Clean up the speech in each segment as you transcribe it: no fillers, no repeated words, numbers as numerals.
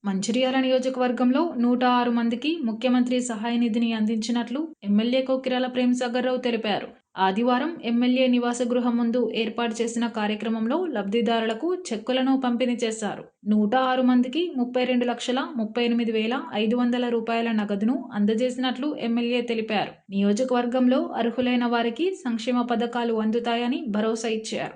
మంచిర్యాల నియోజకవర్గంలో 106 మందికి ముఖ్యమంత్రి సహాయ నిధిని అందించినట్లు ఎమ్మెల్యే కొక్కిరాల ప్రేమ్సాగర్రావు తెలిపారు. ఆదివారం ఎమ్మెల్యే నివాస గృహం ముందు ఏర్పాటు చేసిన కార్యక్రమంలో లబ్ధిదారులకు చెక్కులను పంపిణీ చేశారు. 106 మందికి 32,38,500 రూపాయల నగదును అందజేసినట్లు ఎమ్మెల్యే తెలిపారు. నియోజకవర్గంలో అర్హులైన వారికి సంక్షేమ పథకాలు అందుతాయని భరోసా ఇచ్చారు.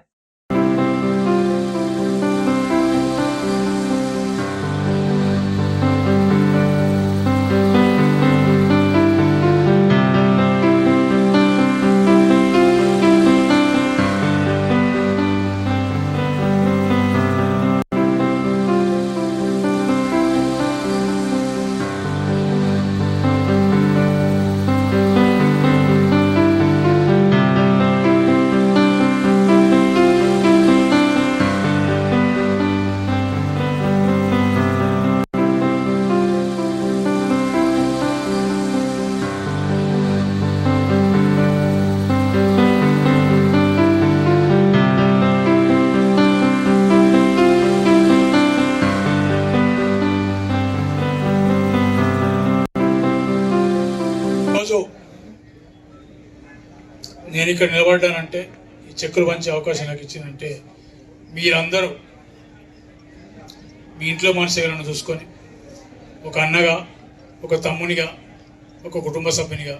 నేను ఇక్కడ నిలబడ్డానంటే ఈ చెక్కులు పంచే అవకాశం నాకు ఇచ్చిందంటే మీరందరూ మీ ఇంట్లో మనుషులను చూసుకొని ఒక అన్నగా, ఒక తమ్మునిగా, ఒక కుటుంబ సభ్యునిగా,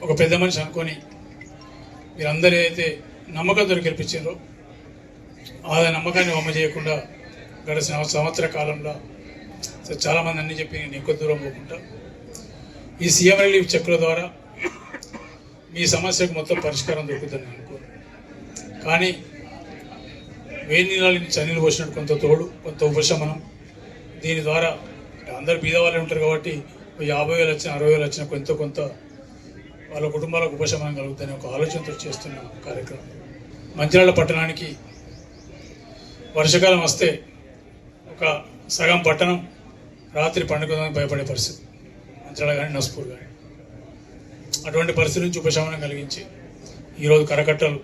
ఒక పెద్ద మనిషి అనుకొని మీరందరూ ఏదైతే నమ్మకంతో గెలిపించారో ఆ నమ్మకాన్ని వమ్మ చేయకుండా గడిచిన సంవత్సర కాలంలో చాలామంది అన్నీ చెప్పి నేను ఎక్కువ దూరం పోకుండా ఈ సీఎం రిలీఫ్ చెక్కుల ద్వారా మీ సమస్యకు మొత్తం పరిష్కారం దొరుకుతుందని అనుకోను. కానీ వేడి నీళ్ళని చన్నీళ్ళు పోసినట్టు కొంత తోడు, కొంత ఉపశమనం. దీని ద్వారా అందరు బీదవాళ్ళే ఉంటారు కాబట్టి 50,000 వచ్చినా 60,000 వచ్చినా కొంత వాళ్ళ కుటుంబాలకు ఉపశమనం కలుగుతుందని ఒక ఆలోచనతో చేస్తున్న కార్యక్రమం. మంచిర్యాల పట్టణానికి వర్షాకాలం వస్తే ఒక సగం పట్టణం రాత్రి పండుగకి భయపడే పరిస్థితి, మంచిర్యాల కానీ నస్పూర్ కానీ. అటువంటి పరిస్థితి నుంచి ఉపశమనం కలిగించి ఈరోజు కరకట్టలు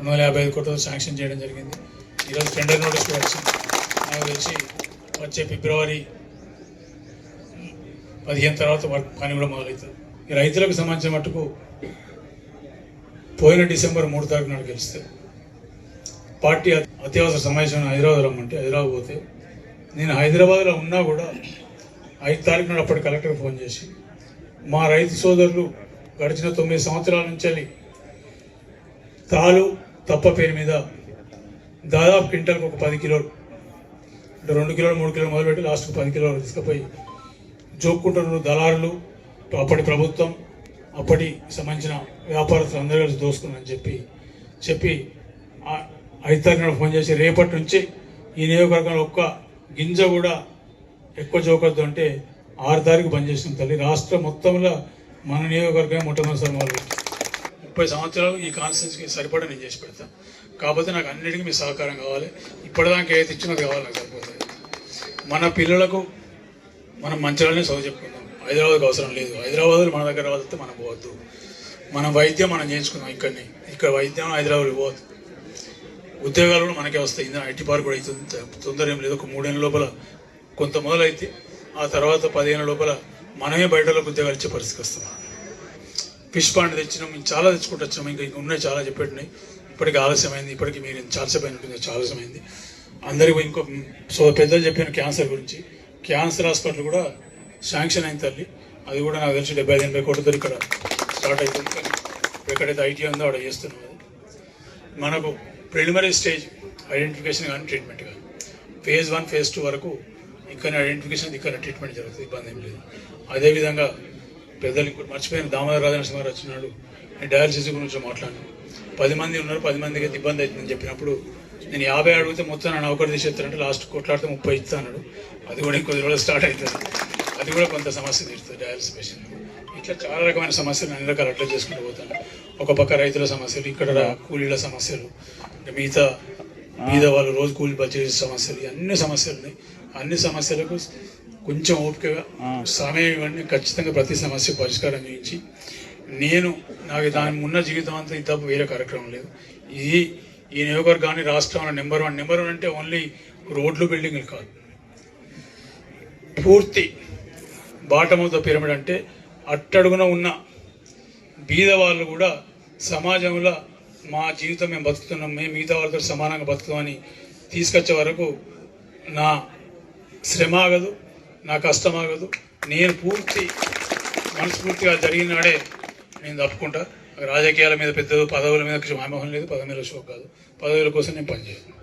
255 కోట్లతో శాంక్షన్ చేయడం జరిగింది. ఈరోజు టెండర్ నోటీస్ వచ్చింది. నాకు తెలిసి వచ్చే ఫిబ్రవరి 15 తర్వాత పని కూడా మొదలవుతుంది. ఈ రైతులకు సంబంధించిన మట్టుకు పోయిన డిసెంబర్ 3 తారీఖు నాడు గెలిస్తే పార్టీ అత్యవసర సమావేశం హైదరాబాద్ రమ్మంటే హైదరాబాద్ పోతే నేను హైదరాబాద్లో ఉన్నా కూడా 5 తారీఖు నాడు అప్పటి కలెక్టర్ ఫోన్ చేసి మా రైతు సోదరులు గడిచిన 9 సంవత్సరాల నుంచి తాలు తప్ప పేరు మీద దాదాపు క్వింటల్కి ఒక 10 కిలోలు అంటే 2 కిలోలు 3 కిలోలు మొదలుపెట్టి లాస్ట్కి 10 కిలోలు తీసుకుపోయి జోక్కుంటున్న దళారులు, అప్పటి ప్రభుత్వం, అప్పటి సంబంధించిన వ్యాపారస్తులు అందరూ కలిసి దోసుకున్నారని చెప్పి 5 తారీఖు నాడు ఫోన్ చేసి రేపటి నుంచి ఈ నియోజకవర్గంలో ఒక్క గింజ కూడా ఎక్కువ జోకొద్దు అంటే 6 తారీఖు బంద్ చేసిన తల్లి. రాష్ట్రం మొత్తంలో మన నియోజకవర్గం మొట్టమొదటిసారి వాళ్ళు 30 సంవత్సరాలు ఈ కాన్స్టిట్యూన్సీకి సరిపడా నేను చేసి పెడతాను. కాకపోతే నాకు అన్నిటికీ మీ సహకారం కావాలి. ఇప్పటిదాకా ఏది ఇచ్చినది కావాలి నాకు సరిపోతుంది. మన పిల్లలకు మనం మంచిగానే చదువు చెప్పుకుందాం. హైదరాబాద్కి అవసరం లేదు. హైదరాబాద్లో మన దగ్గర రావాలంటే మనం పోవద్దు. మన వైద్యం మనం చేయించుకుందాం. ఇక్కడ వైద్యం హైదరాబాద్ పోవద్దు. ఉద్యోగాలు కూడా మనకే వస్తాయి. ఇందులో ఐటీ పార్క్ కూడా అవుతుంది. తొందర ఏం లేదు. ఒక 3 ఏళ్ళ లోపల కొంత మొదలైతే ఆ తర్వాత 10 ఏళ్ళ లోపల మనమే బయటలోకి ఉద్యోగాలు ఇచ్చే పరిస్థితికి వస్తాం. ఫిష్ పాండ్ తెచ్చినాం, మేము చాలా తెచ్చుకుంటూ వచ్చినాం. ఇంకా ఉన్నాయి, చాలా చెప్పేట్టున్నాయి. ఇప్పటికి ఆలస్యమైంది. ఇప్పటికి మీరు చాలాసేపు అయినట్టుంది, చాలా ఆలస్యమైంది. అందరికీ ఇంకో పెద్దలు చెప్పిన క్యాన్సర్ గురించి, క్యాన్సర్ హాస్పిటల్ కూడా శాంక్షన్ అయింది తల్లి. అది కూడా నాకు తెలిసి 75-80 కోట్లతో ఇక్కడ స్టార్ట్ అవుతుంది. కానీ ఎక్కడైతే ఐటీ ఉందో అక్కడ చేస్తున్నాం. అది మనకు ప్రిలిమినరీ స్టేజ్ ఐడెంటిఫికేషన్ కానీ ట్రీట్మెంట్ కానీ ఫేజ్ 1 ఫేజ్ 2 వరకు ఇక్కడ ఐడెంటిఫికేషన్, ఇక్కడ ట్రీట్మెంట్ జరుగుతుంది. ఇబ్బంది ఏం లేదు. అదేవిధంగా పెద్దలు ఇంకోటి మర్చిపోయిన దామోదర రాజనరసింహ గారు వచ్చినాడు. నేను డయాలసిస్ గురించి మాట్లాడాను. 10 మంది ఉన్నారు, 10 మందికి అయితే ఇబ్బంది అవుతుందని చెప్పినప్పుడు నేను 50 అడిగితే మొత్తం నన్ను ఒకటి తీసేస్తానంటే లాస్ట్ కొట్లాడితే 30 ఇస్తా అన్నాడు. అది కూడా ఇంకొద్ది రోజులు స్టార్ట్ అవుతుంది. అది కూడా కొంత సమస్య తీరుతుంది డయాలసిస్ పేషెంట్. ఇట్లా చాలా రకమైన సమస్యలు అన్ని రకాలు అట్లా చేసుకుంటూ పోతాను. ఒక పక్క రైతుల సమస్యలు, ఇక్కడ కూలీల సమస్యలు, మిగతా వాళ్ళు రోజు కూలీ బడ్జెట్ సమస్యలు, అన్ని సమస్యలు ఉన్నాయి. అన్ని సమస్యలకు కొంచెం ఓపికగా సమయం ఇవ్వండి. ఖచ్చితంగా ప్రతి సమస్య పరిష్కారం చేయించి నాకు దాని ఉన్న జీవితం అంతా ఇంత వేరే కార్యక్రమం లేదు. ఈ నియోజకవర్గాన్ని రాష్ట్రంలో నెంబర్ వన్ అంటే ఓన్లీ రోడ్లు బిల్డింగ్లు కాదు, పూర్తి బాటమ్ ఆఫ్ ద పిరమిడ్ అంటే అట్టడుగున ఉన్న బీద వాళ్ళు కూడా సమాజంలో మా జీవితం మేము బతుకుతున్నాం, మేము మిగతా వాళ్ళతో సమానంగా బతుకుతామని తీసుకొచ్చే వరకు నా శ్రమ ఆగదు, నా కష్టం ఆగదు. నేను పూర్తి మనస్ఫూర్తిగా జరిగిన నాడే నేను తప్పుకుంటా. రాజకీయాల మీద పెద్ద పదవుల మీద వ్యామోహం లేదు, పదవుల షోక్ కాదు. పదవుల కోసం నేను పనిచేయను.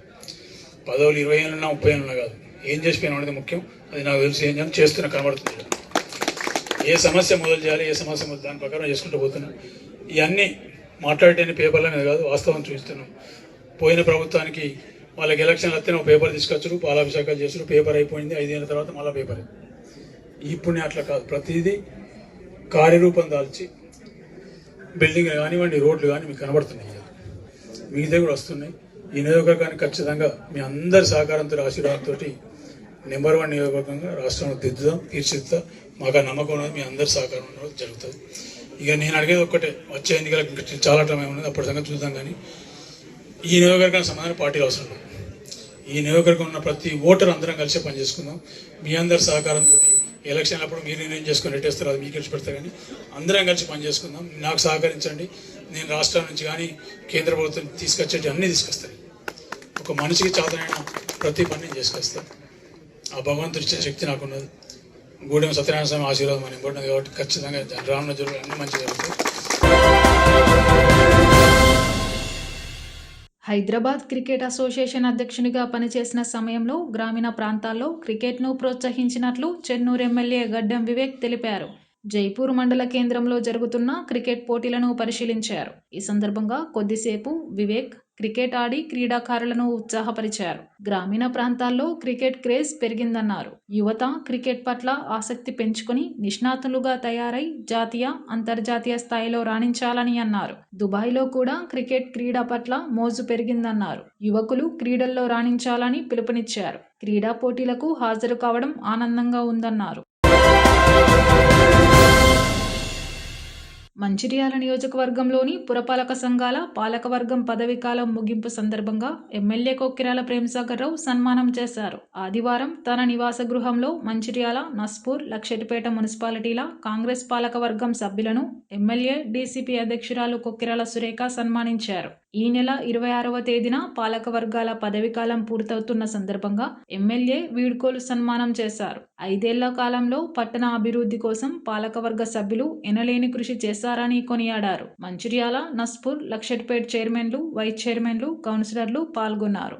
పదవులు 20 ఏళ్ళున్నా 30 ఏళ్ళున్నా కాదు, ఏం చేసిపోయినా అనేది ముఖ్యం. అది నాకు తెలిసి ఏం చేయాలి చేస్తున్నా కనబడుతుంది. ఏ సమస్య మొదలు చేయాలి, ఏ సమస్య మొదలు దాని ప్రకారం చేసుకుంటూ పోతున్నాం. ఇవన్నీ మాట్లాడేని పేపర్ల మీద కాదు, వాస్తవం చూస్తున్నాం. పోయిన ప్రభుత్వానికి వాళ్ళకి ఎలక్షన్లు వస్తే పేపర్ తీసుకొచ్చారు, పాలాభిషేకాలు చేసారు, పేపర్ అయిపోయింది. 5 ఏళ్ళ తర్వాత మళ్ళీ పేపర్. ఇప్పుడు అట్లా కాదు, ప్రతిదీ కార్యరూపం దాల్చి బిల్డింగ్లు కానివ్వండి, రోడ్లు కానీ మీకు కనబడుతున్నాయి, మిగతా కూడా వస్తున్నాయి. ఈ నియోజకవర్గానికి ఖచ్చితంగా మీ అందరి సహకారంతో ఆశీర్వాదంతో నెంబర్ 1 నియోజకవర్గంగా రాష్ట్రంలో దిద్దుదాం, తీర్చిదిద్దాం. మాకు ఆ నమ్మకం ఉన్నది, మీ అందరి సహకారం ఉన్నది జరుగుతుంది. ఇక నేను అడిగేది ఒక్కటే, వచ్చే ఎన్నికలకు చాలా టైం ఉన్నది, అప్పటి సంగతి చూద్దాం. కానీ ఈ నియోజకవర్గానికి సంబంధించిన పార్టీలు అవసరం లేదు. ఈ నియోజకవర్గం ఉన్న ప్రతి ఓటర్ అందరం కలిసి పనిచేసుకుందాం. మీ అందరి సహకారంతో ఎలక్షన్ అప్పుడు మీరు నిర్ణయం చేసుకుని రెట్టేస్తారు, అది మీకు కలిసి పెడతారు. కానీ అందరం కలిసి పనిచేసుకుందాం. నాకు సహకరించండి. నేను రాష్ట్రం నుంచి కానీ కేంద్ర ప్రభుత్వం తీసుకొచ్చేటి అన్నీ తీసుకొస్తాను. ఒక మనిషికి చాతనైన ప్రతి పని నేను చేసుకొస్తాను. ఆ భగవంతుడి ఇచ్చే శక్తి నాకున్నది. గూడెం సత్యనారాయణ స్వామి ఆశీర్వాదం అని ఇంపార్టెంట్ కాబట్టి ఖచ్చితంగా రానున్న జరుగుతుంది, అన్ని మంచిగా జరుగుతాయి. హైదరాబాద్ క్రికెట్ అసోసియేషన్ అధ్యక్షునిగా పనిచేసిన సమయంలో గ్రామీణ ప్రాంతాల్లో క్రికెట్ను ప్రోత్సహించినట్లు చెన్నూరు ఎమ్మెల్యే గడ్డం వివేక్ తెలిపారు. జైపూర్ మండల కేంద్రంలో జరుగుతున్న క్రికెట్ పోటీలను పరిశీలించారు. ఈ సందర్భంగా కొద్దిసేపు వివేక్ క్రికెట్ ఆడి క్రీడాకారులను ఉత్సాహపరిచారు. గ్రామీణ ప్రాంతాల్లో క్రికెట్ క్రేజ్ పెరిగిందన్నారు. యువత క్రికెట్ పట్ల ఆసక్తి పెంచుకుని నిష్ణాతులుగా తయారై జాతీయ, అంతర్జాతీయ స్థాయిలో రాణించాలని అన్నారు. దుబాయ్లో కూడా క్రికెట్ క్రీడ పట్ల మోజు పెరిగిందన్నారు. యువకులు క్రీడల్లో రాణించాలని పిలుపునిచ్చారు. క్రీడా పోటీలకు హాజరు కావడం ఆనందంగా ఉందన్నారు. మంచిర్యాల నియోజకవర్గంలోని పురపాలక సంఘాల పాలకవర్గం పదవీకాలం ముగింపు సందర్భంగా ఎమ్మెల్యే కొక్కిరాల ప్రేమ్సాగర్ రావు సన్మానం చేశారు. ఆదివారం తన నివాస గృహంలో మంచిర్యాల, నస్పూర్, లక్షెట్టిపేట మున్సిపాలిటీల కాంగ్రెస్ పాలకవర్గం సభ్యులను ఎమ్మెల్యే డీసీపీ అధ్యక్షురాలు కొక్కిరాల సురేఖ సన్మానించారు. ఈ నెల 26వ తేదీన పాలకవర్గాల పదవీకాలం పూర్తవుతున్న సందర్భంగా ఎమ్మెల్యే వీడ్కోలు సన్మానం చేశారు. 5 ఏళ్ల కాలంలో పట్టణ అభివృద్ధి కోసం పాలకవర్గ సభ్యులు ఎనలేని కృషి చేశారని కొనియాడారు. మంచిర్యాల, నస్పూర్, లక్షెట్పేట్ చైర్మన్లు, వైస్ చైర్మన్లు, కౌన్సిలర్లు పాల్గొన్నారు.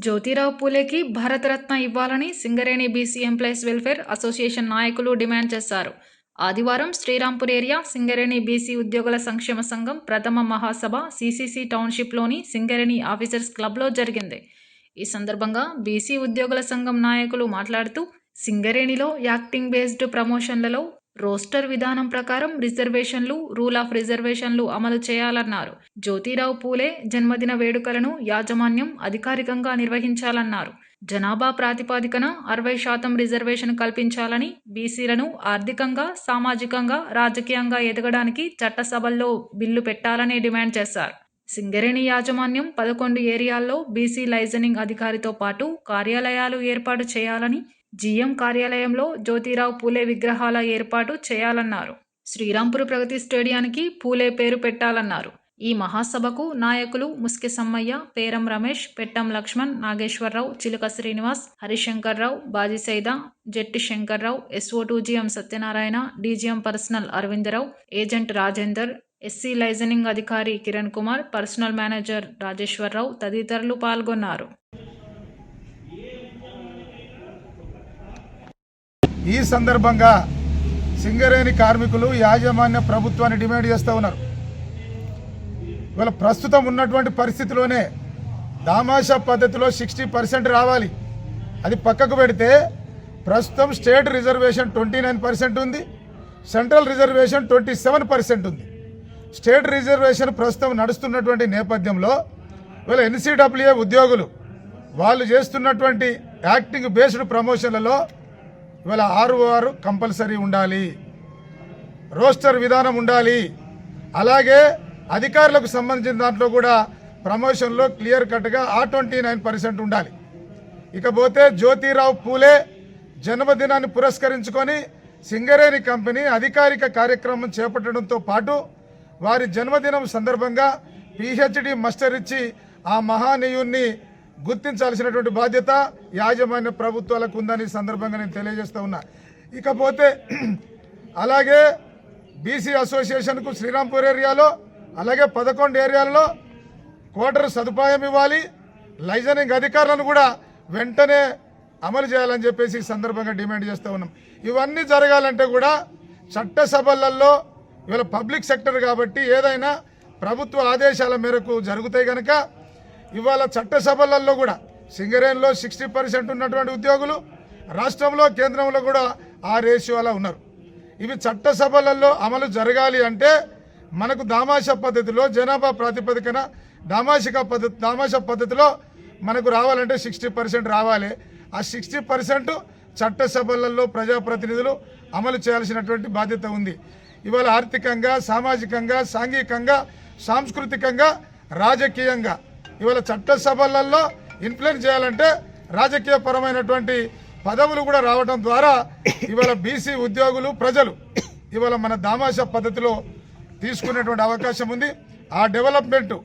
జ్యోతిరావు పూలేకి భారతరత్న ఇవ్వాలని Singareni BC employees welfare association నాయకులు డిమాండ్ చేశారు. ఆదివారం శ్రీరాంపూర్ ఏరియా సింగరేణి బీసీ ఉద్యోగుల సంక్షేమ సంఘం ప్రథమ మహాసభ సిసిసి టౌన్షిప్లోని సింగరేణి ఆఫీసర్స్ క్లబ్లో జరిగింది. ఈ సందర్భంగా బీసీ ఉద్యోగుల సంఘం నాయకులు మాట్లాడుతూ సింగరేణిలో యాక్టింగ్ బేస్డ్ ప్రమోషన్లలో రోస్టర్ విధానం ప్రకారం రిజర్వేషన్లు, రూల్ ఆఫ్ రిజర్వేషన్లు అమలు చేయాలన్నారు. జ్యోతిరావు పూలే జన్మదిన వేడుకలను యాజమాన్యం అధికారికంగా నిర్వహించాలన్నారు. జనాభా ప్రాతిపదికన 60% రిజర్వేషన్ కల్పించాలని, బీసీలను ఆర్థికంగా, సామాజికంగా, రాజకీయంగా ఎదగడానికి చట్టసభల్లో బిల్లు పెట్టాలని డిమాండ్ చేశారు. సింగరేణి యాజమాన్యం 11 ఏరియాల్లో బీసీ లైజనింగ్ అధికారితో పాటు కార్యాలయాలు ఏర్పాటు చేయాలని, జీఎం కార్యాలయంలో జ్యోతిరావు పూలే విగ్రహాల ఏర్పాటు చేయాలన్నారు. శ్రీరాంపూర్ ప్రగతి స్టేడియానికి పూలే పేరు పెట్టాలన్నారు. ఈ మహాసభకు నాయకులు ముస్కి సమ్మయ్య, పేరం రమేష్, పెట్టం Lakshman, Nageswararao, Chiluka Srinivas, Harishankarrao, Baji Saida, Jetti Shankarrao, SO2GM Satyanarayana, DGM personnel Aravindarao, agent Rajender, SC liaisoning అధికారి కిరణ్ కుమార్, పర్సనల్ మేనేజర్ రాజేశ్వరరావు తదితరులు పాల్గొన్నారు. ఈ సందర్భంగా సింగరేణి కార్మికులు యాజమాన్య ప్రభుత్వాన్ని డిమాండ్ చేస్తూ ఉన్నారు. ఇవాళ ప్రస్తుతం ఉన్నటువంటి పరిస్థితిలోనే దామాషా పద్ధతిలో 60% రావాలి. అది పక్కకు పెడితే ప్రస్తుతం స్టేట్ రిజర్వేషన్ 29% ఉంది, సెంట్రల్ రిజర్వేషన్ 27% ఉంది. స్టేట్ రిజర్వేషన్ ప్రస్తుతం నడుస్తున్నటువంటి నేపథ్యంలో ఇవాళ NCAA ఉద్యోగులు వాళ్ళు చేస్తున్నటువంటి యాక్టింగ్ బేస్డ్ ప్రమోషన్లలో ఇవాళ 6 కంపల్సరీ ఉండాలి, రోస్టర్ విధానం ఉండాలి. అలాగే అధికారులకు సంబంధించిన దాంట్లో కూడా ప్రమోషన్లో క్లియర్ కట్గా 29% ఉండాలి. ఇకపోతే జ్యోతిరావు పూలే జన్మదినాన్ని పురస్కరించుకొని సింగరేణి కంపెనీ అధికారిక కార్యక్రమం చేపట్టడంతో పాటు వారి జన్మదినం సందర్భంగా పిహెచ్డి మాస్టర్ ఇచ్చి ఆ మహానీయుణ్ణి గుర్తించాల్సినటువంటి బాధ్యత యాజమాన్య ప్రభుత్వాలకు ఉందని సందర్భంగా నేను తెలియజేస్తూ ఉన్నా. ఇకపోతే అలాగే బీసీ అసోసియేషన్కు శ్రీరాంపూర్ ఏరియాలో అలాగే 11 ఏరియాలలో క్వార్టర్ సదుపాయం ఇవ్వాలి, లైజనింగ్ అధికారులను కూడా వెంటనే అమలు చేయాలని చెప్పేసి ఈ సందర్భంగా డిమాండ్ చేస్తూ ఉన్నాం. ఇవన్నీ జరగాలంటే కూడా చట్టసభలలో ఇవాళ పబ్లిక్ సెక్టర్ కాబట్టి ఏదైనా ప్రభుత్వ ఆదేశాల మేరకు జరుగుతాయి కనుక ఇవాళ చట్టసభలలో కూడా సింగరేణిలో 60% ఉన్నటువంటి ఉద్యోగులు రాష్ట్రంలో కేంద్రంలో కూడా ఆ రేషియో అలా ఉన్నారు. ఇవి చట్టసభలలో అమలు జరగాలి అంటే మనకు దామాష పద్ధతిలో జనాభా ప్రాతిపదికన దామాష పద్ధతిలో మనకు రావాలంటే 60% రావాలి. ఆ 60% చట్టసభలలో ప్రజాప్రతినిధులు అమలు చేయాల్సినటువంటి బాధ్యత ఉంది. ఇవాళ ఆర్థికంగా, సామాజికంగా, సాంఘికంగా, సాంస్కృతికంగా, రాజకీయంగా ఇవాళ చట్టసభలలో ఇన్ఫ్లుయెన్స్ చేయాలంటే రాజకీయ పరమైనటువంటి పదవులు కూడా రావడం ద్వారా ఇవాళ బీసీ ఉద్యోగులు ప్రజలు ఇవాళ మన దామాష పద్ధతిలో తీసుకునేటువంటి అవకాశం ఉంది. ఆ డెవలప్మెంట్,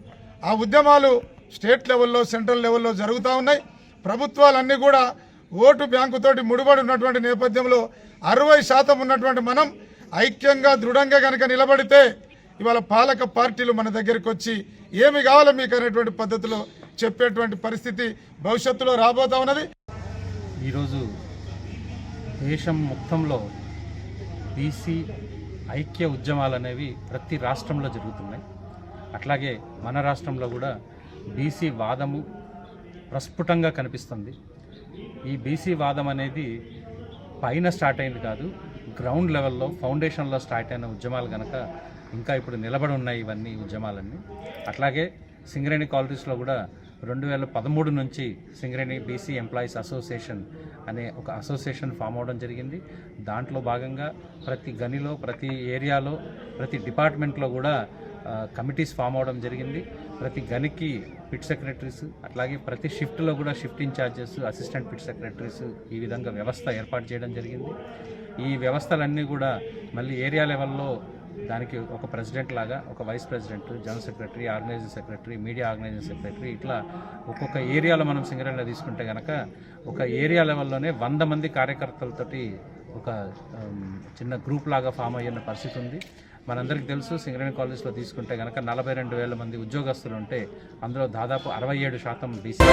ఆ ఉద్యమాలు స్టేట్ లెవెల్లో, సెంట్రల్ లెవెల్లో జరుగుతూ ఉన్నాయి. ప్రభుత్వాలన్నీ కూడా ఓటు బ్యాంకుతోటి ముడిపడి ఉన్నటువంటి నేపథ్యంలో 60% ఉన్నటువంటి మనం ఐక్యంగా దృఢంగా కనుక నిలబడితే ఇవాళ పాలక పార్టీలు మన దగ్గరికి వచ్చి ఏమి కావాలో మీకు అనేటువంటి పద్ధతిలో చెప్పేటువంటి పరిస్థితి భవిష్యత్తులో రాబోతా ఉన్నది. ఈరోజు దేశం మొత్తంలో బీసీ ఐక్య ఉద్యమాలు అనేవి ప్రతి రాష్ట్రంలో జరుగుతున్నాయి. అట్లాగే మన రాష్ట్రంలో కూడా బీసీ వాదము ప్రస్ఫుటంగా కనిపిస్తుంది. ఈ బీసీ వాదం అనేది పైన స్టార్ట్ అయింది కాదు, గ్రౌండ్ లెవెల్లో ఫౌండేషన్లో స్టార్ట్ అయిన ఉద్యమాలు కనుక ఇంకా ఇప్పుడు నిలబడి ఉన్నాయి ఇవన్నీ ఉద్యమాలన్నీ. అట్లాగే సింగరేణి కాలనీస్లో కూడా 2013 నుంచి సింగరేణి బీసీ ఎంప్లాయీస్ అసోసియేషన్ అనే ఒక అసోసియేషన్ ఫామ్ అవడం జరిగింది. దాంట్లో భాగంగా ప్రతి గనిలో, ప్రతి ఏరియాలో, ప్రతి డిపార్ట్మెంట్లో కూడా కమిటీస్ ఫామ్ అవడం జరిగింది. ప్రతి గనికి పిట్ సెక్రటరీస్, అట్లాగే ప్రతి షిఫ్ట్లో కూడా shift incharges, assistant pit secretaries, ఈ విధంగా వ్యవస్థ ఏర్పాటు చేయడం జరిగింది. ఈ వ్యవస్థలన్నీ కూడా మళ్ళీ ఏరియా లెవెల్లో దానికి ఒక ప్రెసిడెంట్ లాగా, ఒక vice president, general secretary, organising secretary, media organising secretary, ఇట్లా ఒక్కొక్క ఏరియాలో మనం సింగరేణిలో తీసుకుంటే కనుక ఒక ఏరియా లెవెల్లోనే 100 మంది కార్యకర్తలతోటి ఒక చిన్న గ్రూప్ లాగా ఫామ్ అయ్యిన పరిస్థితి ఉంది. మనందరికీ తెలుసు సింగరేణి కాలేజ్లో తీసుకుంటే కనుక 42,000 మంది ఉద్యోగస్తులు ఉంటే అందులో దాదాపు 67% బీసీ.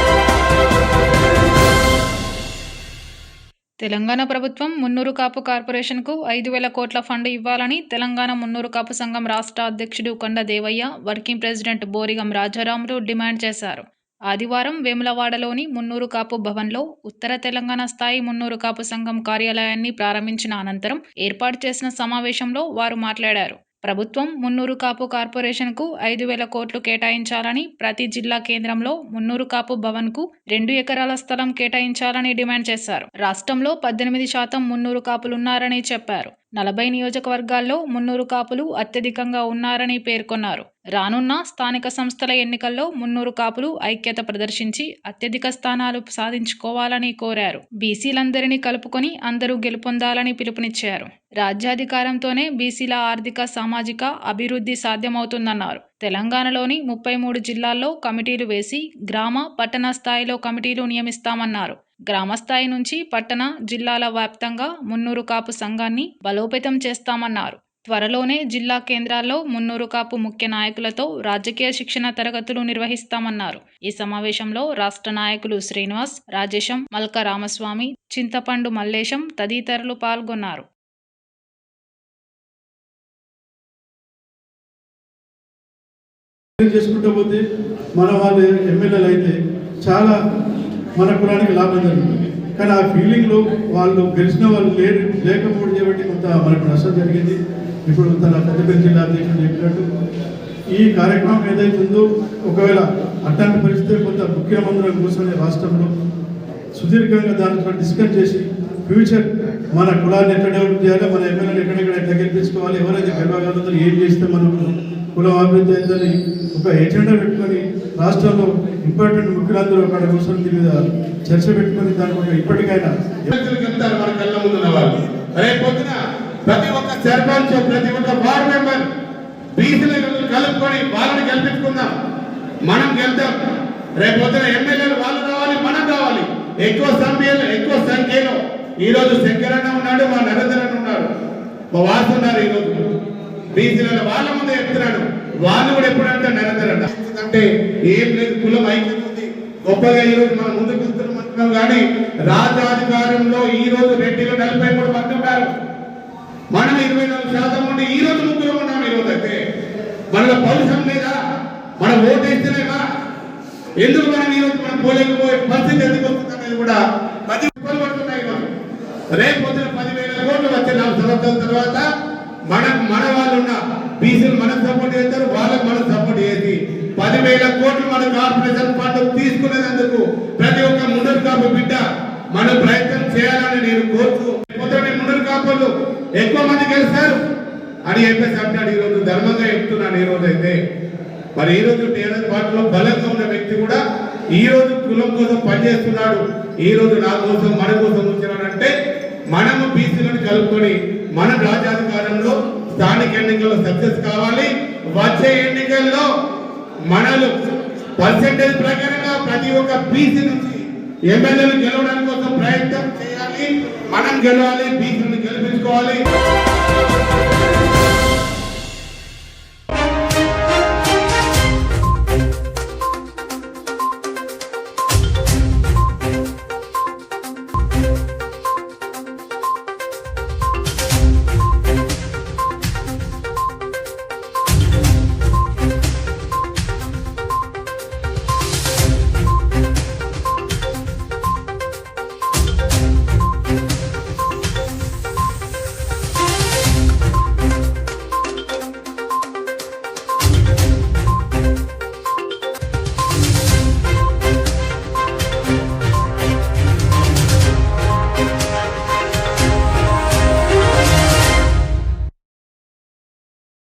తెలంగాణ ప్రభుత్వం మున్నూరు కాపు కార్పొరేషన్కు 5,000 కోట్ల ఫండ్ ఇవ్వాలని తెలంగాణ మున్నూరు కాపు సంఘం రాష్ట్ర అధ్యక్షుడు Konda Devaiah, working president Borigam Rajaramulu demand చేశారు. ఆదివారం వేములవాడలోని మున్నూరు కాపు భవన్లో ఉత్తర తెలంగాణ స్థాయి మున్నూరు కాపు సంఘం కార్యాలయాన్ని ప్రారంభించిన అనంతరం ఏర్పాటు చేసిన సమావేశంలో వారు మాట్లాడారు. ప్రభుత్వం మున్నూరు కాపు కార్పొరేషన్కు 5,000 కోట్లు కేటాయించాలని, ప్రతి జిల్లా కేంద్రంలో మున్నూరు కాపు భవన్కు 2 ఎకరాల స్థలం కేటాయించాలని డిమాండ్ చేశారు. రాష్ట్రంలో 18% మున్నూరు కాపులున్నారని చెప్పారు. 40 నియోజకవర్గాల్లో మున్నూరు కాపులు అత్యధికంగా ఉన్నారని పేర్కొన్నారు. రానున్న స్థానిక సంస్థల ఎన్నికల్లో మున్నూరు కాపులు ఐక్యత ప్రదర్శించి అత్యధిక స్థానాలు సాధించుకోవాలని కోరారు. బీసీలందరినీ కలుపుకొని అందరూ గెలుపొందాలని పిలుపునిచ్చారు. రాజ్యాధికారంతోనే బీసీల ఆర్థిక, సామాజిక అభివృద్ధి సాధ్యమవుతుందన్నారు. తెలంగాణలోని 33 జిల్లాల్లో కమిటీలు వేసి గ్రామ, పట్టణ స్థాయిలో కమిటీలు నియమిస్తామన్నారు. గ్రామ స్థాయి నుంచి పట్టణ, జిల్లాల వ్యాప్తంగా మున్నూరు కాపు సంఘాన్ని బలోపేతం చేస్తామన్నారు. త్వరలోనే జిల్లా కేంద్రాల్లో మున్నూరు కాపు ముఖ్య నాయకులతో రాజకీయ శిక్షణ తరగతులు నిర్వహిస్తామన్నారు. ఈ సమావేశంలో రాష్ట్ర నాయకులు శ్రీనివాస్, రాజేశం, మల్క రామస్వామి, చింతపండు మల్లేశం తదితరులు పాల్గొన్నారు. చేసుకుంటూ పోతే మన వాళ్ళు ఎమ్మెల్యేలు అయితే చాలా మన కులానికి లాభం జరుగుతుంది. కానీ ఆ ఫీలింగ్లో వాళ్ళు గెలిచిన వాళ్ళు లేకపోవడం చేయబట్టి కొంత మనకు నష్టం జరిగింది. ఇప్పుడు తన పెద్దపల్లి జిల్లా అధ్యక్షుడు చెప్పినట్టు ఈ కార్యక్రమం ఏదైతుందో ఒకవేళ అట్లాంటి పరిస్థితి కొంత ముఖ్యమంత్రులను కూర్చొని రాష్ట్రంలో సుదీర్ఘంగా దాంట్లో డిస్కస్ చేసి ఫ్యూచర్ మన కులాన్ని ఎట్లా డెవలప్ చేయాలి, మన ఎమ్మెల్యేలు ఎక్కడెక్కడ ఎట్లా గెలిపించుకోవాలి, ఎవరైతే గెలవగలుగుతారో, ఏం చేస్తే మనకు కులం అభివృద్ధి అయిందని ఒక ఎజెండా పెట్టుకొని రాష్ట్రంలో ఇంపార్టెంట్ ముఖ్యులందరూ అక్కడ కూర్చొని దీని మీద చర్చ పెట్టుకొని దాని ఇప్పటికైనా చెప్తారు మన కళ్ళ ముందు ఉన్న వాళ్ళు. రేపు పొద్దున ప్రతి ఒక్క సర్పంచ్, ప్రతి ఒక్క వార్డు మెంబర్ బీసీలను కలుపుకొని వాళ్ళని గెలిపించుకుందాం, మనం గెలుద్దాం. రేపు పొద్దున ఎమ్మెల్యేలు వాళ్ళు రావాలి, మనం రావాలి. ఎక్కువ సంఖ్యలో ఈ రోజు శంకరన్న ఉన్నాడు, మా నరేంద్ర అన్న ఉన్నాడు, మా వాసు ఉన్నారు. ఈ రోజు బీసీలలో వాళ్ళ ముందే చెప్తున్నాడు. వాళ్ళు కూడా ఎప్పుడంటే నరేంద్ర అన్న అంటే ఏం లేదు, కులం ఐక్యత ఉంది గొప్పగా. ఈ రోజు మనం ముందుకు వస్తున్నాం. కానీ రాజ్యాధికారంలో ఈ రోజు రెడ్డిలో 43 మంది ఉన్నారు, మనం 24% ఉండి ఈ రోజు ముగ్గురు ఉన్నాం. ఈ రోజు అయితే మనలో పౌరుషం లేదా? మన ఓటు వేస్తేనేగా ఎందుకు మనం ఈ రోజు మనం పోలేకపోయే పరిస్థితి ఎందుకు వస్తుందనేది కూడా 10 రూపాయలు పడుతున్నాయి. రేపు పొద్దున 10,000 కోట్లు వచ్చే 4 సంవత్సరాల తర్వాత మన వాళ్ళు ఉన్న బీసీలు మనకు సపోర్ట్ చేస్తారు, వాళ్ళకి మనం సపోర్ట్ చేసి 10,000 కోట్లు మన కార్పొరేషన్ ఫండ్ తీసుకునేందుకు ప్రతి ఒక్క ముందరు కాపు బిడ్డ మన ప్రయత్నం చేయాలని నేను కోరుతూ, ముందరు కాపులు ఎక్కువ మంది గెలుస్తారు అని చెప్పేసి అంటాడు. ఈ రోజు ధర్మంగా చెప్తున్నాను. ఈ రోజు అయితే మరి ఈ రోజు టీఆర్ఎస్ పార్టీలో బలంగా ఉన్న వ్యక్తి కూడా ఈ రోజు కులం కోసం పనిచేస్తున్నాడు. ఈ రోజు నా కోసం, మన కోసం వచ్చినాడంటే మనము బీసీలను కలుపుకొని మన రాజ్యాధికారంలో స్థానిక ఎన్నికల్లో సక్సెస్ కావాలి. వచ్చే ఎన్నికల్లో మనలు పర్సెంటేజ్ ప్రకారంగా ప్రతి ఒక్క బీసీ నుంచి ఎమ్మెల్యేలు గెలవడానికి కోసం ప్రయత్నం చేయాలి. మనం గెలవాలి, బీసీలను గెలిపించుకోవాలి.